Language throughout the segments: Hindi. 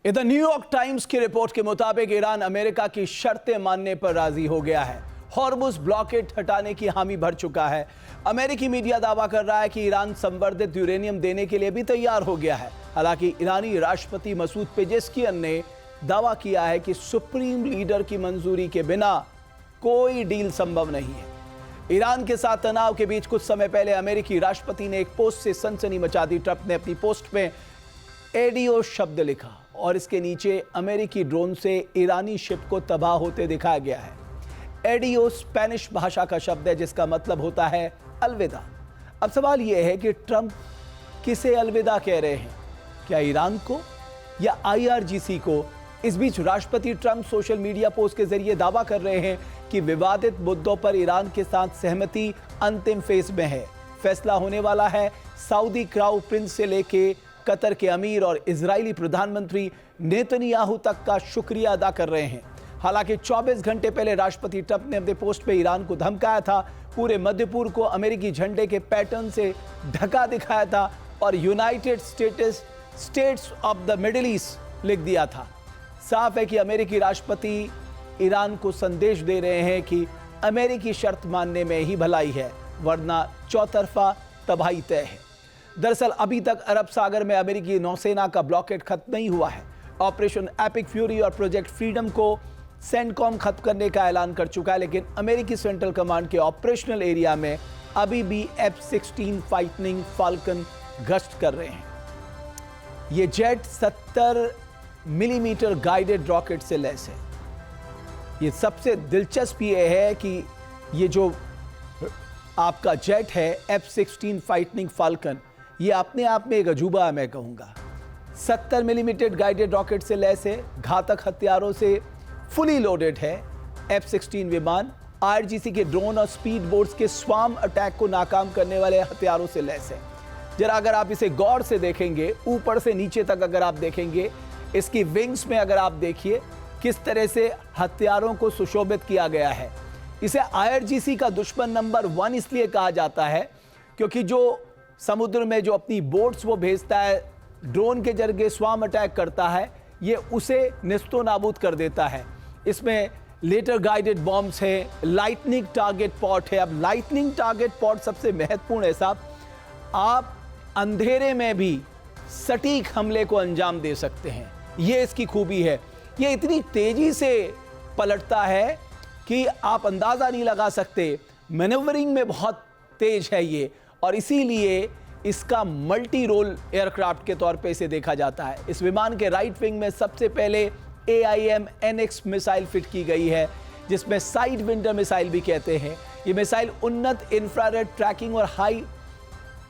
इधर न्यूयॉर्क टाइम्स की रिपोर्ट के मुताबिक ईरान अमेरिका की शर्तें मानने पर राजी हो गया है। हॉर्मुज ब्लॉकेड हटाने की हामी भर चुका है। अमेरिकी मीडिया दावा कर रहा है कि ईरान संवर्धित यूरेनियम देने के लिए भी तैयार हो गया है। हालांकि ईरानी राष्ट्रपति मसूद पेजेस्कियन ने दावा किया है कि सुप्रीम लीडर की मंजूरी के बिना कोई डील संभव नहीं है। ईरान के साथ तनाव के बीच कुछ समय पहले अमेरिकी राष्ट्रपति ने एक पोस्ट से सनसनी मचा दी। ट्रंप ने अपनी पोस्ट में एडीओ शब्द लिखा और इसके नीचे अमेरिकी ड्रोन से ईरानी शिप को तबाह होते दिखाया गया है। एडीओ स्पेनिश भाषा का शब्द है जिसका मतलब होता है अलविदा। अब सवाल यह है कि ट्रंप किसे अलविदा कह रहे हैं, क्या ईरान को या आईआरजीसी को? इस बीच राष्ट्रपति ट्रंप सोशल मीडिया पोस्ट के जरिए दावा कर रहे हैं कि विवादित मुद्दों पर ईरान के साथ सहमति अंतिम फेज में है। फैसला होने वाला है। सऊदी क्राउन प्रिंस से लेके कतर के अमीर और इजरायली प्रधानमंत्री नेतन्याहू तक का शुक्रिया अदा कर रहे हैं। हालांकि 24 घंटे पहले राष्ट्रपति ट्रंप ने अपने पोस्ट पे ईरान को धमकाया था, पूरे मध्य पूर्व को अमेरिकी झंडे के पैटर्न से ढका दिखाया था और United states of the middle east लिख दिया था। साफ है कि अमेरिकी राष्ट्रपति ईरान को संदेश दे रहे हैं कि अमेरिकी शर्त मानने में ही भलाई है, वरना चौतरफा तबाही तय है। दरअसल अभी तक अरब सागर में अमेरिकी नौसेना का ब्लॉकेट खत्म नहीं हुआ है। ऑपरेशन एपिक फ्यूरी और प्रोजेक्ट फ्रीडम को सेंटकॉम खत्म करने का ऐलान कर चुका है, लेकिन अमेरिकी सेंट्रल कमांड के ऑपरेशनल एरिया में अभी भी F-16 फाइटिंग फाल्कन गश्त कर रहे हैं। ये जेट 70 मिलीमीटर गाइडेड रॉकेट से लैस है। ये सबसे दिलचस्प ये है कि ये जो आपका जेट है F-16 फाइटिंग फाल्कन, ये अपने आप में एक अजूबा है। मैं कहूँगा 70 मिलीमीटर गाइडेड रॉकेट से लैस है, घातक हथियारों से फुली लोडेड है। F-16 विमान आईआरजीसी के ड्रोन और स्पीड बोट्स के स्वाम अटैक को नाकाम करने वाले हथियारों से लैस है। जरा अगर आप इसे गौर से देखेंगे, ऊपर से नीचे तक अगर आप देखेंगे, इसकी विंग्स में अगर आप देखिए किस तरह से हथियारों को सुशोभित किया गया है। इसे आईआरजीसी का दुश्मन नंबर 1 इसलिए कहा जाता है क्योंकि जो समुद्र में जो अपनी बोट्स वो भेजता है, ड्रोन के जरिए स्वाम अटैक करता है, ये उसे निस्तो नाबूद कर देता है। इसमें लेटर गाइडेड बॉम्ब्स है, लाइटनिंग टारगेट पॉट है। अब लाइटनिंग टारगेट पॉट सबसे महत्वपूर्ण है साहब, आप अंधेरे में भी सटीक हमले को अंजाम दे सकते हैं। ये इसकी खूबी है। ये इतनी तेजी से पलटता है कि आप अंदाजा नहीं लगा सकते। मैनेवरिंग में बहुत तेज है ये, और इसीलिए इसका मल्टी रोल एयरक्राफ्ट के तौर पे इसे देखा जाता है। इस विमान के राइट विंग में सबसे पहले AIM-NX मिसाइल फिट की गई है, जिसमें साइड विंडर मिसाइल भी कहते हैं। ये मिसाइल उन्नत इंफ्रारेड ट्रैकिंग और हाई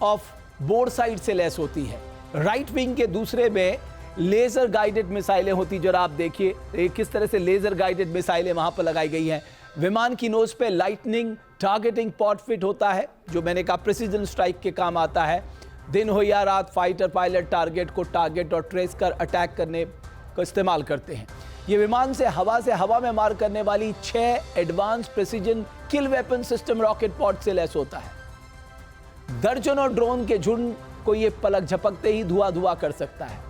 ऑफ बोर्ड साइड से लैस होती है। राइट विंग के दूसरे में लेजर गाइडेड मिसाइलें होती, जरा आप देखिए किस तरह से लेजर गाइडेड मिसाइलें वहां पर लगाई गई हैं। विमान की नोज पे लाइटनिंग टारगेटिंग पॉट फिट होता है, जो मैंने कहा प्रिसीजन स्ट्राइक के काम आता है। दिन हो या रात फाइटर पायलट टारगेट को टारगेट और ट्रेस कर अटैक करने का इस्तेमाल करते हैं। ये विमान से हवा में मार करने वाली 6 एडवांस प्रिसीजन किल वेपन सिस्टम रॉकेट पॉड से लैस होता है। दर्जनों ड्रोन के झुंड को ये पलक झपकते ही धुआं कर सकता है।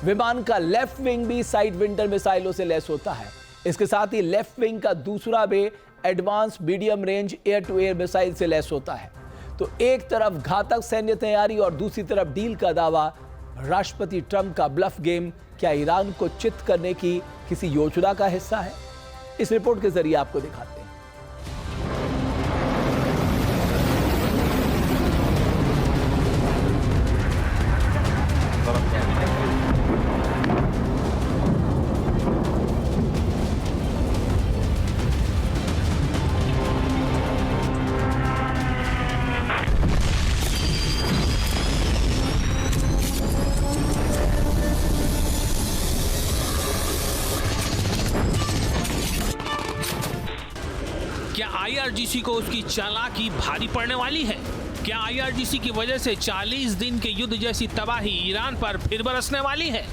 विमान का लेफ्ट विंग भी साइड विंडर मिसाइलों से लैस होता है। इसके साथ ही लेफ्ट विंग का दूसरा bay advance medium range air to air missile से लैस होता है। तो एक तरफ घातक सैन्य तैयारी और दूसरी तरफ डील का दावा। राष्ट्रपति ट्रंप का ब्लफ गेम क्या ईरान को चित करने की किसी योजना का हिस्सा है? इस रिपोर्ट के जरिए आपको दिखाते हैं। क्या आईआरजीसी को उसकी चालाकी भारी पड़ने वाली है? क्या आईआरजीसी की वजह से 40 दिन के युद्ध जैसी तबाही ईरान पर फिर बरसने वाली है?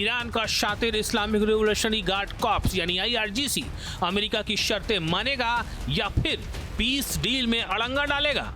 ईरान का शातिर इस्लामिक रिवोल्यूशनरी गार्ड कॉर्प्स यानी IRGC अमेरिका की शर्तें मानेगा या फिर पीस डील में अड़ंगा डालेगा?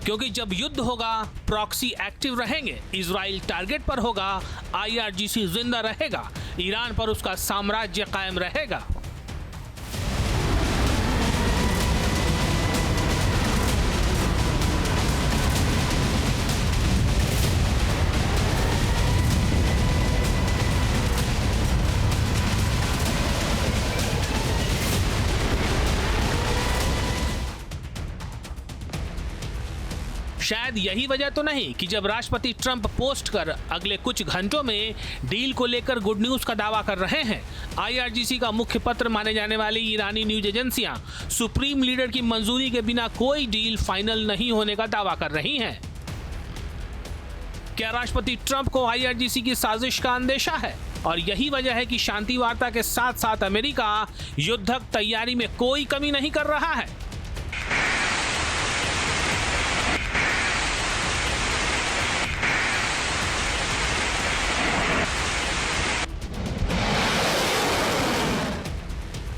क्योंकि जब युद्ध होगा प्रॉक्सी एक्टिव रहेंगे, इजराइल टारगेट पर होगा, IRGC जिंदा रहेगा, ईरान पर उसका साम्राज्य कायम रहेगा। शायद यही वजह तो नहीं कि जब राष्ट्रपति ट्रंप पोस्ट कर अगले कुछ घंटों में डील को लेकर गुड न्यूज का दावा कर रहे हैं, IRGC का मुख्य पत्र माने जाने वाली ईरानी न्यूज एजेंसियां सुप्रीम लीडर की मंजूरी के बिना कोई डील फाइनल नहीं होने का दावा कर रही हैं। क्या राष्ट्रपति ट्रंप को IRGC की साजिश का अंदेशा है और यही वजह है कि शांति वार्ता के साथ साथ अमेरिका युद्धक तैयारी में कोई कमी नहीं कर रहा है?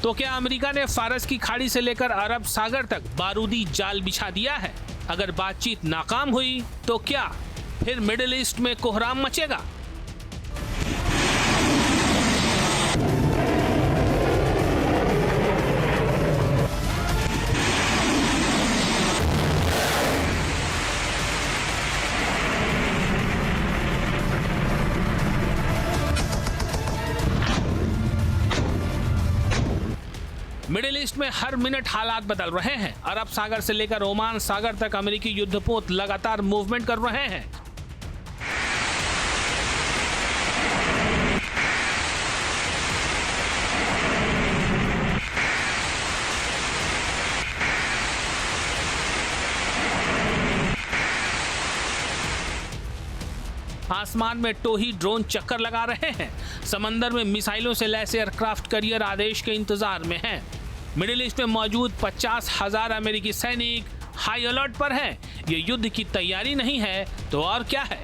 तो क्या अमेरिका ने फारस की खाड़ी से लेकर अरब सागर तक बारूदी जाल बिछा दिया है? अगर बातचीत नाकाम हुई तो क्या फिर मिडिल ईस्ट में कोहराम मचेगा? मिडिल ईस्ट में हर मिनट हालात बदल रहे हैं। अरब सागर से लेकर ओमान सागर तक अमेरिकी युद्धपोत लगातार मूवमेंट कर रहे हैं। आसमान में टोही ड्रोन चक्कर लगा रहे हैं। समंदर में मिसाइलों से लैस एयरक्राफ्ट कैरियर आदेश के इंतजार में हैं। मिडिल ईस्ट में मौजूद 50,000 अमेरिकी सैनिक हाई अलर्ट पर हैं। ये युद्ध की तैयारी नहीं है तो और क्या है?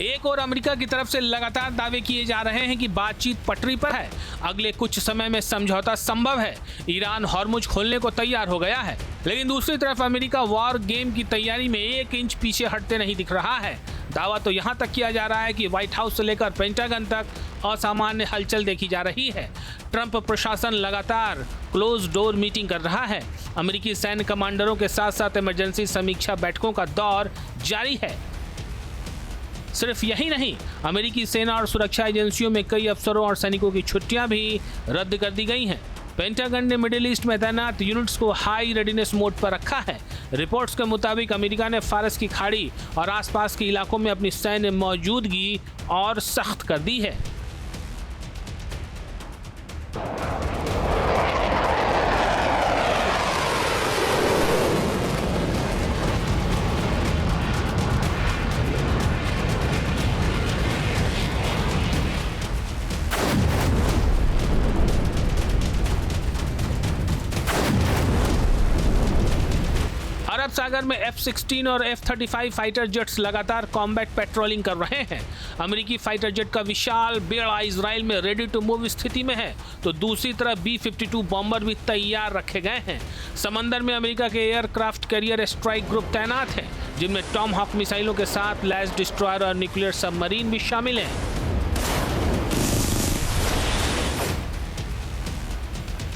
एक और अमेरिका की तरफ से लगातार दावे किए जा रहे हैं कि बातचीत पटरी पर है, अगले कुछ समय में समझौता संभव है, ईरान हॉर्मुज खोलने को तैयार हो गया है। लेकिन दूसरी तरफ अमेरिका वॉर गेम की तैयारी में 1 इंच पीछे हटते नहीं दिख रहा है। दावा तो यहां तक किया जा रहा है कि व्हाइट हाउस से लेकर पेंटागन तक असामान्य हलचल देखी जा रही है। ट्रंप प्रशासन लगातार क्लोज डोर मीटिंग कर रहा है। अमेरिकी सैन्य कमांडरों के साथ साथ इमरजेंसी समीक्षा बैठकों का दौर जारी है। सिर्फ यही नहीं, अमेरिकी सेना और सुरक्षा एजेंसियों में कई अफसरों और सैनिकों की छुट्टियां भी रद्द कर दी गई हैं। पेंटागन ने मिडिल ईस्ट में तैनात यूनिट्स को हाई रेडीनेस मोड पर रखा है। रिपोर्ट्स के मुताबिक अमेरिका ने फारस की खाड़ी और आसपास के इलाकों में अपनी सैन्य मौजूदगी और सख्त कर दी है। अरब सागर में F-16 और F-35 फाइटर जेट्स लगातार कॉम्बैट पेट्रोलिंग कर रहे हैं। अमेरिकी फाइटर जेट का विशाल बेड़ा इजराइल में रेडी टू मूव स्थिति में है, तो दूसरी तरफ B-52 बॉम्बर भी तैयार रखे गए हैं। समंदर में अमेरिका के एयरक्राफ्ट कैरियर स्ट्राइक ग्रुप तैनात हैं, जिनमें टॉमहॉक मिसाइलों के साथ लैस डिस्ट्रॉयर और न्यूक्लियर सबमरीन भी शामिल हैं।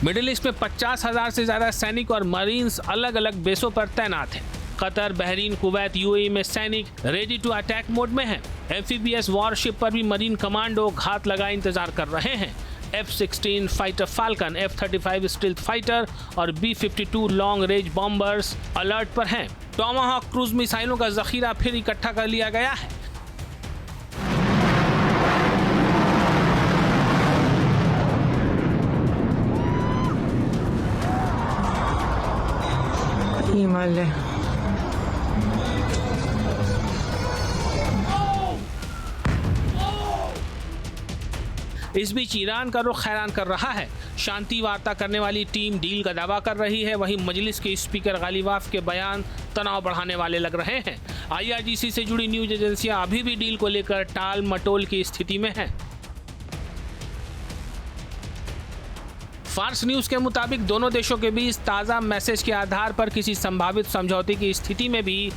मिडिल ईस्ट में 50,000 से ज्यादा सैनिक और मरीन्स अलग अलग बेसों पर तैनात हैं। कतर, बहरीन, कुवैत, UAE में सैनिक रेडी टू अटैक मोड में हैं। एम्फीबियस वॉरशिप पर भी मरीन कमांडो घात लगाए इंतजार कर रहे हैं। F-16 fighter falcon, F-35 stealth fighter और B-52 long range bombers alert पर हैं। टॉमाहॉक क्रूज मिसाइलों का जखीरा फिर इकट्ठा कर लिया गया है। वाले। इस बीच ईरान का रुख हैरान कर रहा है। शांति वार्ता करने वाली टीम डील का दावा कर रही है, वहीं मजलिस के स्पीकर गालिबाफ के बयान तनाव बढ़ाने वाले लग रहे हैं। IRGC से जुड़ी न्यूज एजेंसियां अभी भी डील को लेकर टाल मटोल की स्थिति में हैं। फार्स न्यूज के मुताबिक दोनों देशों के बीच ताज़ा मैसेज के आधार पर किसी संभावित समझौते की स्थिति में भी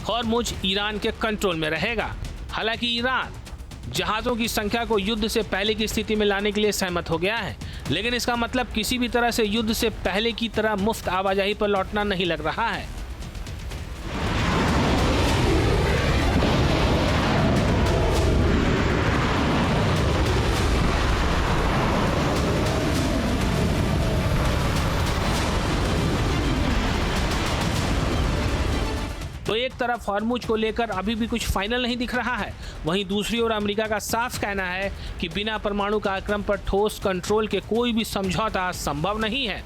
हॉर्मुज ईरान के कंट्रोल में रहेगा। हालांकि ईरान जहाज़ों की संख्या को युद्ध से पहले की स्थिति में लाने के लिए सहमत हो गया है, लेकिन इसका मतलब किसी भी तरह से युद्ध से पहले की तरह मुफ्त आवाजाही पर लौटना नहीं लग रहा है। तो एक तरफ हॉर्मुज को लेकर अभी भी कुछ फाइनल नहीं दिख रहा है, वहीं दूसरी ओर अमेरिका का साफ कहना है कि बिना परमाणु कार्यक्रम पर ठोस कंट्रोल के कोई भी समझौता संभव नहीं है।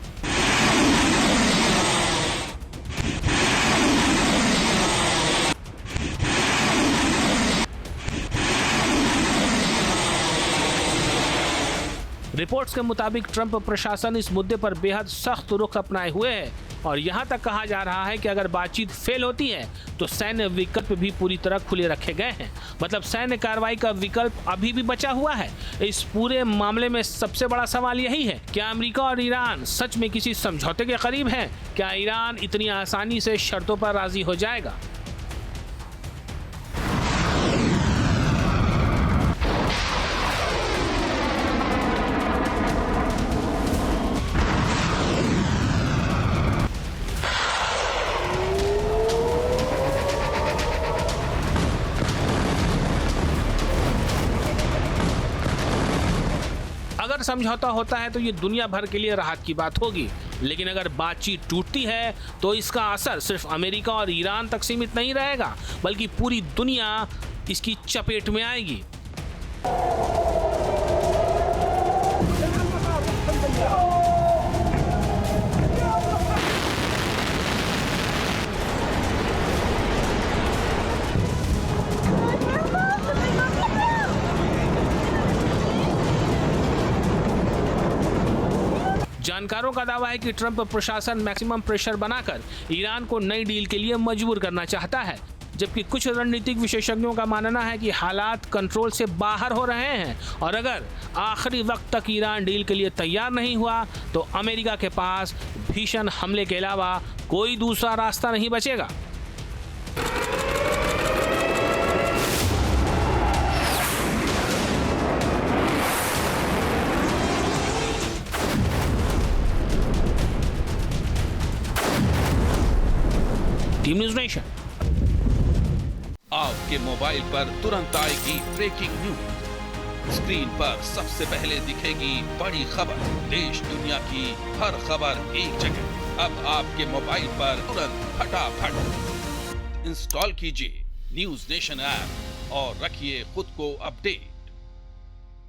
रिपोर्ट्स के मुताबिक ट्रंप प्रशासन इस मुद्दे पर बेहद सख्त रुख अपनाए हुए है और यहां तक कहा जा रहा है कि अगर बातचीत फेल होती है तो सैन्य विकल्प भी पूरी तरह खुले रखे गए हैं। मतलब सैन्य कार्रवाई का विकल्प अभी भी बचा हुआ है। इस पूरे मामले में सबसे बड़ा सवाल यही है, क्या अमेरिका और ईरान सच में किसी समझौते के करीब हैं? क्या ईरान इतनी आसानी से शर्तों पर राजी हो जाएगा? अगर समझौता होता है तो ये दुनिया भर के लिए राहत की बात होगी, लेकिन अगर बातचीत टूटती है तो इसका असर सिर्फ अमेरिका और ईरान तक सीमित नहीं रहेगा, बल्कि पूरी दुनिया इसकी चपेट में आएगी। जानकारों का दावा है कि ट्रंप प्रशासन मैक्सिमम प्रेशर बनाकर ईरान को नई डील के लिए मजबूर करना चाहता है, जबकि कुछ रणनीतिक विशेषज्ञों का मानना है कि हालात कंट्रोल से बाहर हो रहे हैं और अगर आखिरी वक्त तक ईरान डील के लिए तैयार नहीं हुआ तो अमेरिका के पास भीषण हमले के अलावा कोई दूसरा रास्ता नहीं बचेगा। Team news nation. आपके मोबाइल पर तुरंत आएगी ब्रेकिंग न्यूज। स्क्रीन पर सबसे पहले दिखेगी बड़ी खबर। देश दुनिया की हर खबर एक जगह। अब आपके मोबाइल पर तुरंत फटाफट इंस्टॉल कीजिए न्यूज़ नेशन ऐप और रखिए खुद को अपडेट।